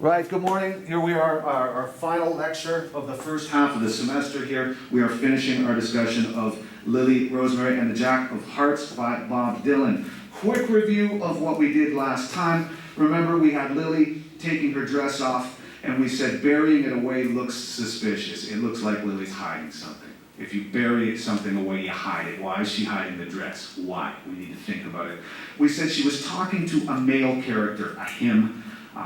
Right, good morning. Here we are, our final lecture of the first half of the semester here. We are finishing our discussion of Lily, Rosemary, and the Jack of Hearts by Bob Dylan. Quick review of what we did last time. Remember, we had Lily taking her dress off, and we said burying it away looks suspicious. It looks like Lily's hiding something. If you bury something away, you hide it. Why is she hiding the dress? Why? We need to think about it. We said she was talking to a male character, a him.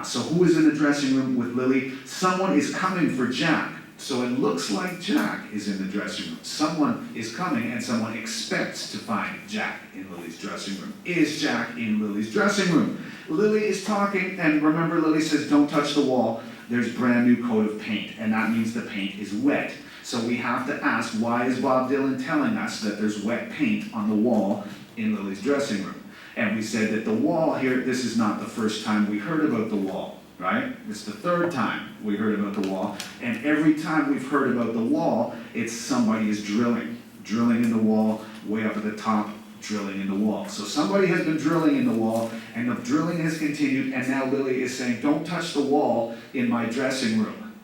So who is in the dressing room with Lily? Someone is coming for Jack. So it looks like Jack is in the dressing room. Someone is coming and someone expects to find Jack in Lily's dressing room. Is Jack in Lily's dressing room? Lily is talking, and remember Lily says, don't touch the wall. There's brand new coat of paint, and that means the paint is wet. So we have to ask, why is Bob Dylan telling us that there's wet paint on the wall in Lily's dressing room? And we said that the wall here, this is not the first time we heard about the wall, right? It's the third time we heard about the wall. And every time we've heard about the wall, it's somebody is drilling in the wall, way up at the top, drilling in the wall. So somebody has been drilling in the wall, and the drilling has continued, and now Lily is saying, don't touch the wall in my dressing room.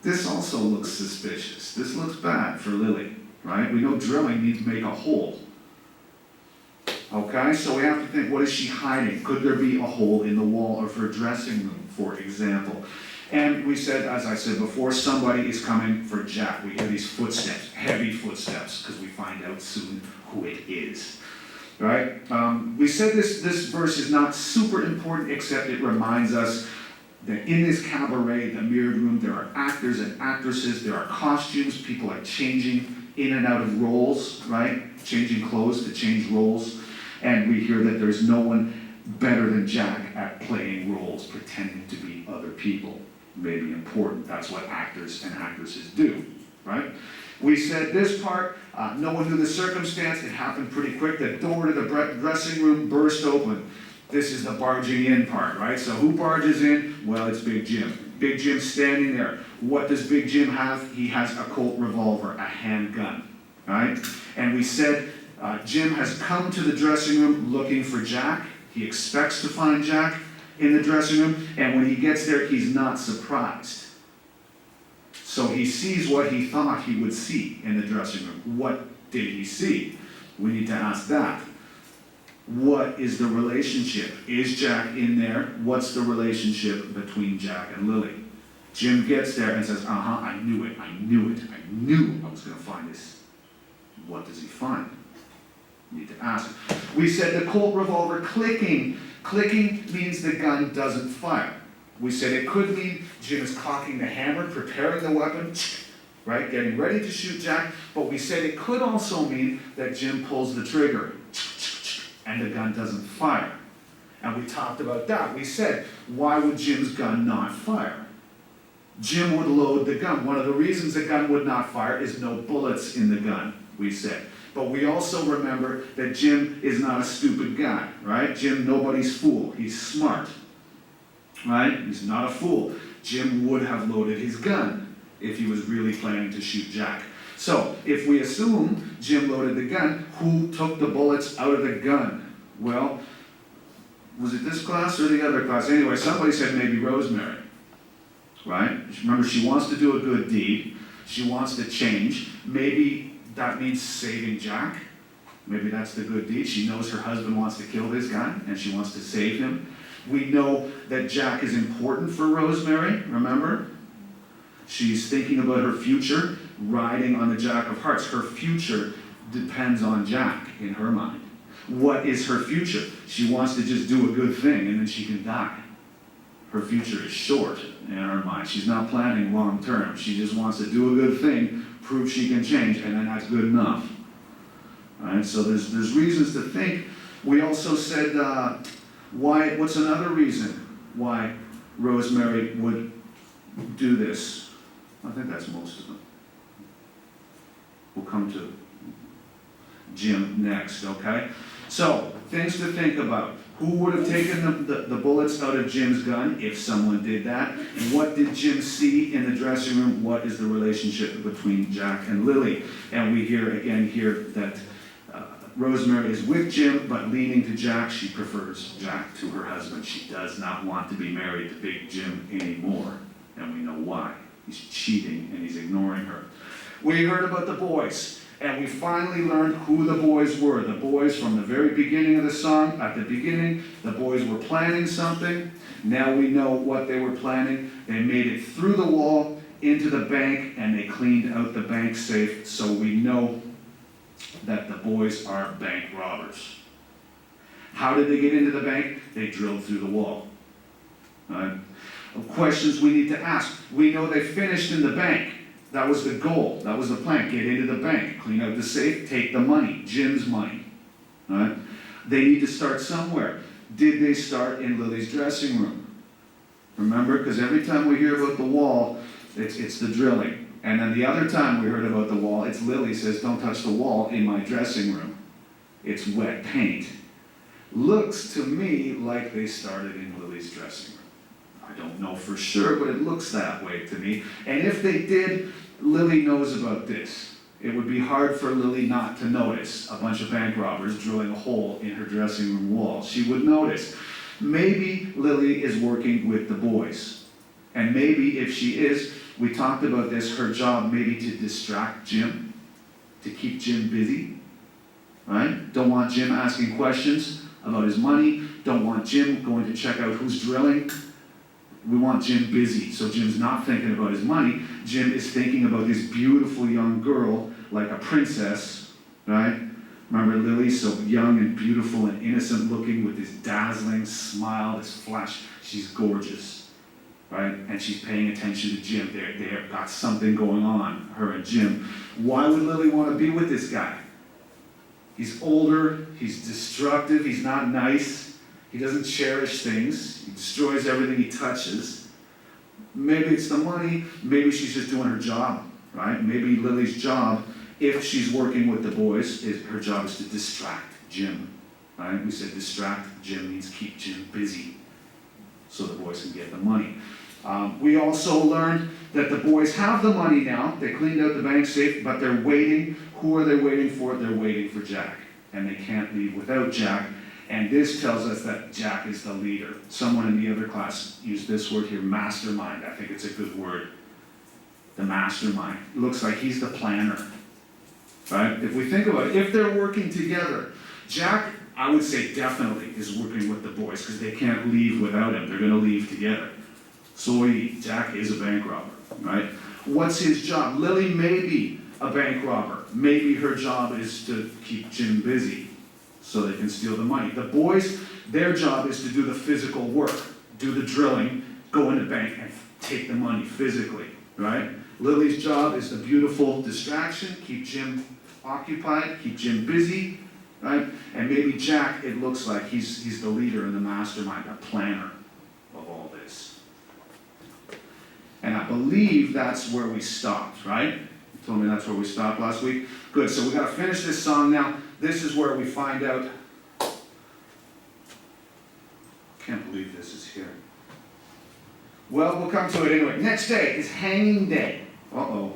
This also looks suspicious. This looks bad for Lily, right? We know drilling means make a hole. Okay, so we have to think, what is she hiding? Could there be a hole in the wall of her dressing room, for example? And we said, as I said before, somebody is coming for Jack. We hear these footsteps, heavy footsteps, because we find out soon who it is. Right? We said this verse is not super important, except it reminds us that in this cabaret, the mirrored room, there are actors and actresses, there are costumes, people are changing in and out of roles, right? Changing clothes to change roles. And we hear that there's no one better than Jack at playing roles, pretending to be other people. Maybe important. That's what actors and actresses do, right? We said this part, no one knew the circumstance. It happened pretty quick. The door to the dressing room burst open. This is the barging in part, right? So who barges in? Well, it's Big Jim. Big Jim's standing there. What does Big Jim have? He has a Colt revolver, a handgun, right? And we said Jim has come to the dressing room looking for Jack. He expects to find Jack in the dressing room, and when he gets there, he's not surprised. So he sees what he thought he would see in the dressing room. What did he see? We need to ask that. What is the relationship? Is Jack in there? What's the relationship between Jack and Lily? Jim gets there and says, I knew it. I knew I was going to find this. What does he find? You need to ask. We said the Colt revolver clicking. Clicking means the gun doesn't fire. We said it could mean Jim is cocking the hammer, preparing the weapon, right, getting ready to shoot Jack. But we said it could also mean that Jim pulls the trigger, and the gun doesn't fire. And we talked about that. We said, why would Jim's gun not fire? Jim would load the gun. One of the reasons the gun would not fire is no bullets in the gun, we said. But we also remember that Jim is not a stupid guy, right? Jim, nobody's fool. He's smart, right? He's not a fool. Jim would have loaded his gun if he was really planning to shoot Jack. So, if we assume Jim loaded the gun, who took the bullets out of the gun? Well, was it this class or the other class? Anyway, somebody said maybe Rosemary, right? Remember, she wants to do a good deed. She wants to change. Maybe that means saving Jack. Maybe that's the good deed. She knows her husband wants to kill this guy, and she wants to save him. We know that Jack is important for Rosemary, remember? She's thinking about her future, riding on the Jack of Hearts. Her future depends on Jack in her mind. What is her future? She wants to just do a good thing, and then she can die. Her future is short in her mind. She's not planning long term. She just wants to do a good thing, prove she can change, and then that's good enough. All right, so there's reasons to think. We also said, what's another reason why Rosemary would do this? I think that's most of them. We'll come to Jim next, okay? So, things to think about. Who would have taken the bullets out of Jim's gun if someone did that? And what did Jim see in the dressing room? What is the relationship between Jack and Lily? And we hear again here that Rosemary is with Jim, but leaning to Jack. She prefers Jack to her husband. She does not want to be married to Big Jim anymore, and we know why. He's cheating and he's ignoring her. We heard about the boys, and we finally learned who the boys were. The boys from the very beginning of the song. At the beginning, the boys were planning something. Now we know what they were planning. They made it through the wall into the bank, and they cleaned out the bank safe, so we know that the boys are bank robbers. How did they get into the bank? They drilled through the wall. Right? Questions we need to ask. We know they finished in the bank. That was the goal. That was the plan. Get into the bank, clean out the safe, take the money, Jim's money. Right? They need to start somewhere. Did they start in Lily's dressing room? Remember, because every time we hear about the wall, it's the drilling. And then the other time we heard about the wall, it's Lily says, don't touch the wall in my dressing room. It's wet paint. Looks to me like they started in Lily's dressing room. I don't know for sure, but it looks that way to me. And if they did, Lily knows about this. It would be hard for Lily not to notice a bunch of bank robbers drilling a hole in her dressing room wall. She would notice. Maybe Lily is working with the boys. And maybe if she is, we talked about this, her job maybe to distract Jim, to keep Jim busy, right? Don't want Jim asking questions about his money. Don't want Jim going to check out who's drilling. We want Jim busy, so Jim's not thinking about his money. Jim is thinking about this beautiful young girl, like a princess, right? Remember Lily, so young and beautiful and innocent looking with this dazzling smile, this flash. She's gorgeous, right? And she's paying attention to Jim. They've got something going on, her and Jim. Why would Lily want to be with this guy? He's older, he's destructive, he's not nice. He doesn't cherish things. He destroys everything he touches. Maybe it's the money. Maybe she's just doing her job, right? Maybe Lily's job, if she's working with the boys, her job is to distract Jim, right? We said distract Jim means keep Jim busy so the boys can get the money. We also learned that the boys have the money now. They cleaned out the bank safe, but they're waiting. Who are they waiting for? They're waiting for Jack, and they can't leave without Jack. And this tells us that Jack is the leader. Someone in the other class used this word here, mastermind. I think it's a good word. The mastermind. It looks like he's the planner. Right? If we think about it, if they're working together, Jack, I would say definitely is working with the boys because they can't leave without him. They're going to leave together. So Jack is a bank robber. Right? What's his job? Lily may be a bank robber. Maybe her job is to keep Jim busy so they can steal the money. The boys, their job is to do the physical work, do the drilling, go in the bank and take the money physically, right? Lily's job is the beautiful distraction, keep Jim occupied, keep Jim busy, right? And maybe Jack, it looks like he's the leader and the mastermind, the planner of all this. And I believe that's where we stopped, right? You told me that's where we stopped last week. Good, so we got to finish this song now. This is where we find out. Can't believe this is here. Well, we'll come to it anyway. Next day is hanging day. Uh-oh.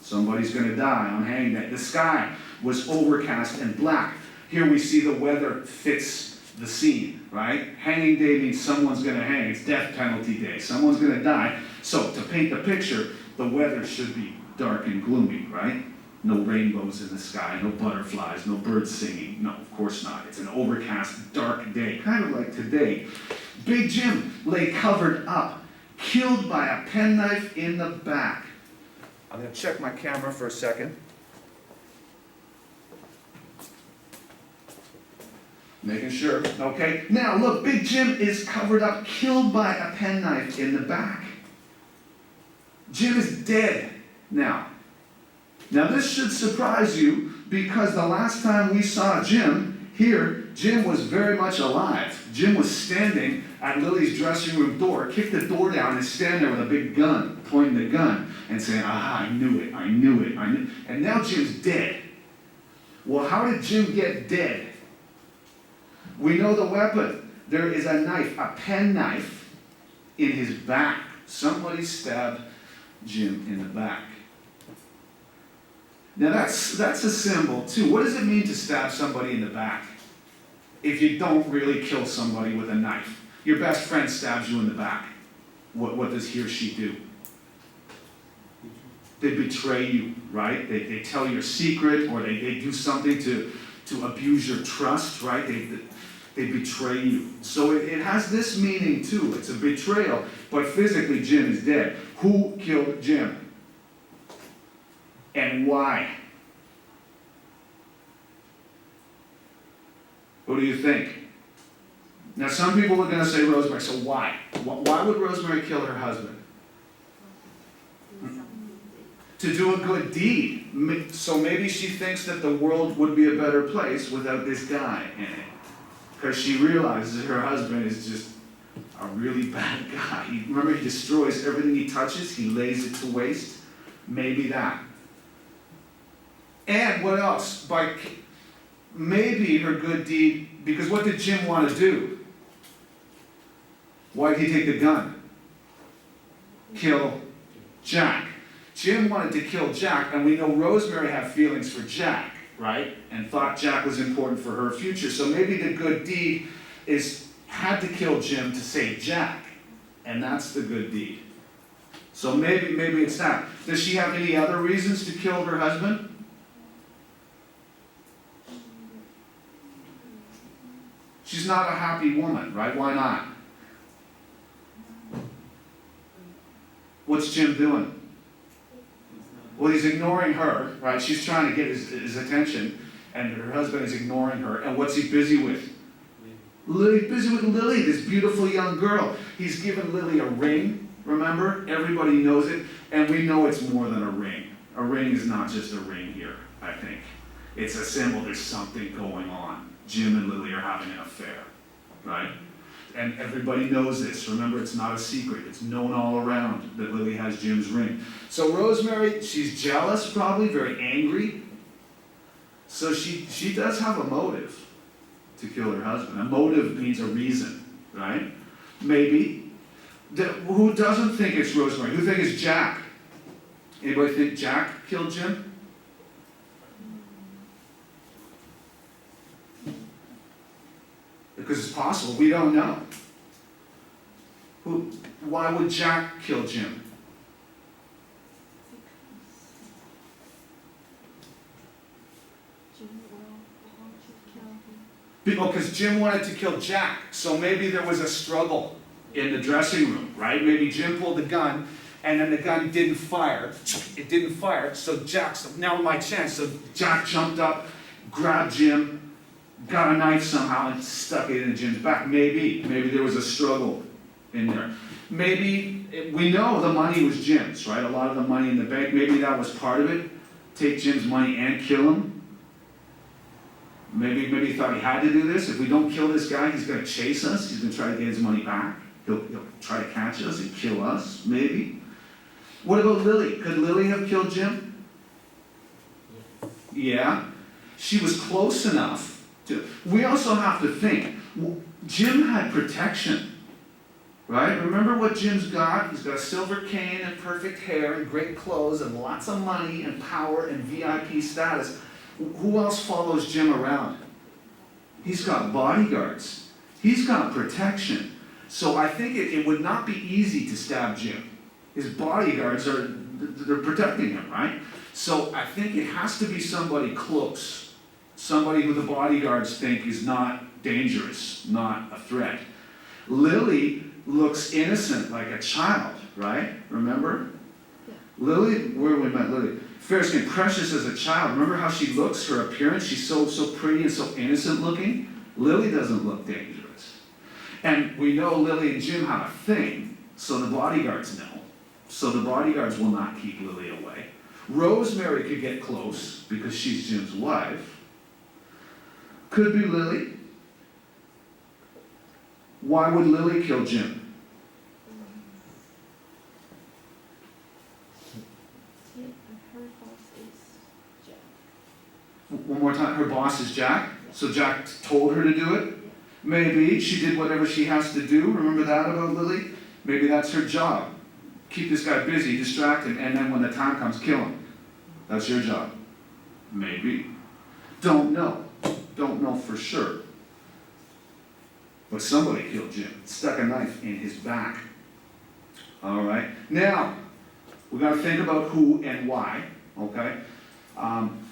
Somebody's going to die on hanging day. The sky was overcast and black. Here we see the weather fits the scene, right? Hanging day means someone's going to hang. It's death penalty day. Someone's going to die. So to paint the picture, the weather should be dark and gloomy, right? No rainbows in the sky, no butterflies, no birds singing. No, of course not. It's an overcast, dark day, kind of like today. Big Jim lay covered up, killed by a penknife in the back. I'm going to check my camera for a second. Making sure. Okay. Now, look, Big Jim is covered up, killed by a penknife in the back. Jim is dead now. Now this should surprise you because the last time we saw Jim here, Jim was very much alive. Jim was standing at Lily's dressing room door, kicked the door down and stand there with a big gun, pointing the gun and saying, "Ah, I knew it, I knew it, I knew it." And now Jim's dead. Well, how did Jim get dead? We know the weapon. There is a knife, a penknife in his back. Somebody stabbed Jim in the back. Now that's a symbol too. What does it mean to stab somebody in the back? If you don't really kill somebody with a knife. Your best friend stabs you in the back. What does he or she do? They betray you, right? They tell your secret, or they do something to abuse your trust, right? They betray you. So it has this meaning too. It's a betrayal, but physically Jim is dead. Who killed Jim? And why? What do you think? Now some people are going to say Rosemary, so why? Why would Rosemary kill her husband? To do a good deed. So maybe she thinks that the world would be a better place without this guy in it. Because she realizes that her husband is just a really bad guy. Remember, he destroys everything he touches. He lays it to waste. Maybe that. And what else? Maybe her good deed, because what did Jim want to do? Why did he take the gun? Kill Jack. Jim wanted to kill Jack, and we know Rosemary had feelings for Jack, right? And thought Jack was important for her future. So maybe the good deed had to kill Jim to save Jack. And that's the good deed. So maybe it's that. Does she have any other reasons to kill her husband? She's not a happy woman, right? Why not? What's Jim doing? Well, he's ignoring her, right? She's trying to get his attention, and her husband is ignoring her. And what's he busy with? Lily, busy with Lily, this beautiful young girl. He's given Lily a ring, remember? Everybody knows it, and we know it's more than a ring. A ring is not just a ring here, I think. It's a symbol, there's something going on. Jim and Lily are having an affair, right? And everybody knows this. Remember, it's not a secret. It's known all around that Lily has Jim's ring. So Rosemary, she's jealous probably, very angry. So she does have a motive to kill her husband. A motive means a reason, right? Maybe. Who doesn't think it's Rosemary? Who thinks it's Jack? Anybody think Jack killed Jim? Because it's possible, we don't know. Why would Jack kill Jim? Because Jim wanted to kill Jack, so maybe there was a struggle in the dressing room, right? Maybe Jim pulled the gun, and then the gun didn't fire. It didn't fire, so Jack's, now my chance. So Jack jumped up, grabbed Jim, got a knife somehow and stuck it in Jim's back. Maybe there was a struggle in there. Maybe, we know the money was Jim's, right? A lot of the money in the bank, maybe that was part of it. Take Jim's money and kill him. Maybe he thought he had to do this. If we don't kill this guy, he's going to chase us. He's going to try to get his money back. He'll try to catch us and kill us, maybe. What about Lily? Could Lily have killed Jim? Yeah. She was close enough. We also have to think, Jim had protection, right? Remember what Jim's got? He's got a silver cane and perfect hair and great clothes and lots of money and power and VIP status. Who else follows Jim around? He's got bodyguards. He's got protection. So I think it would not be easy to stab Jim. His bodyguards they're protecting him, right? So I think it has to be somebody close. Somebody who the bodyguards think is not dangerous, not a threat. Lily looks innocent, like a child, right? Remember? Yeah. Lily, where we met Lily? Fair skin, precious as a child. Remember how she looks, her appearance? She's so pretty and so innocent looking. Lily doesn't look dangerous. And we know Lily and Jim have a thing, so the bodyguards know. So the bodyguards will not keep Lily away. Rosemary could get close because she's Jim's wife. Could be Lily. Why would Lily kill Jim? Her boss is Jack. One more time, her boss is Jack? So Jack told her to do it? Maybe she did whatever she has to do. Remember that about Lily? Maybe that's her job. Keep this guy busy, distract him, and then when the time comes, kill him. That's your job. Maybe. Don't know. Don't know for sure. But somebody killed Jim, stuck a knife in his back. All right? Now, we got to think about who and why, okay?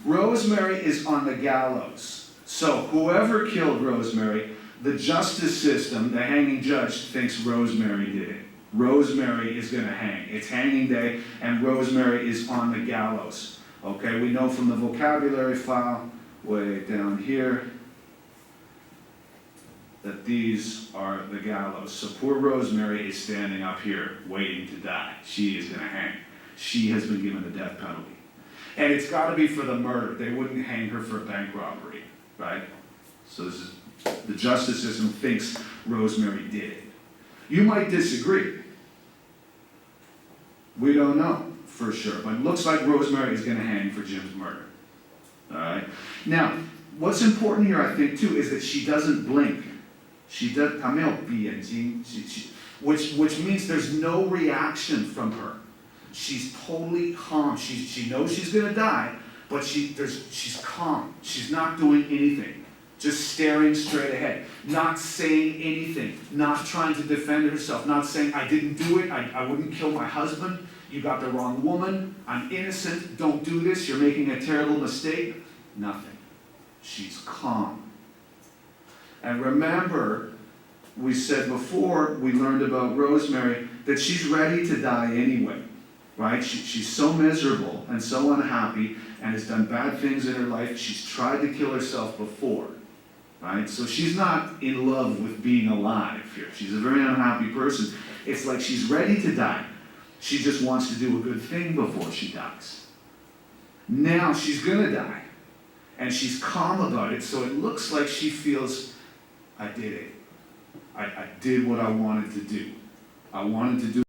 Rosemary is on the gallows. So whoever killed Rosemary, the justice system, the hanging judge, thinks Rosemary did it. Rosemary is going to hang. It's hanging day, and Rosemary is on the gallows. Okay, we know from the vocabulary file, way down here, that these are the gallows. So poor Rosemary is standing up here, waiting to die. She is going to hang. She has been given the death penalty. And it's got to be for the murder. They wouldn't hang her for bank robbery, right? So this is, the justice system thinks Rosemary did it. You might disagree. We don't know for sure, but it looks like Rosemary is going to hang for Jim's murder. All right? Now, what's important here, I think, too, is that she doesn't blink. She does, 她没有闭眼睛, which means there's no reaction from her. She's totally calm. She knows she's going to die, but she's calm. She's not doing anything. Just staring straight ahead. Not saying anything. Not trying to defend herself. Not saying, I didn't do it. I wouldn't kill my husband. You got the wrong woman. I'm innocent. Don't do this. You're making a terrible mistake. Nothing. She's calm. And remember, we said before, we learned about Rosemary, that she's ready to die anyway. Right? She's so miserable and so unhappy and has done bad things in her life. She's tried to kill herself before. Right? So she's not in love with being alive here. She's a very unhappy person. It's like she's ready to die. She just wants to do a good thing before she dies. Now she's going to die. And she's calm about it, so it looks like she feels, I did it. I did what I wanted to do. I wanted to do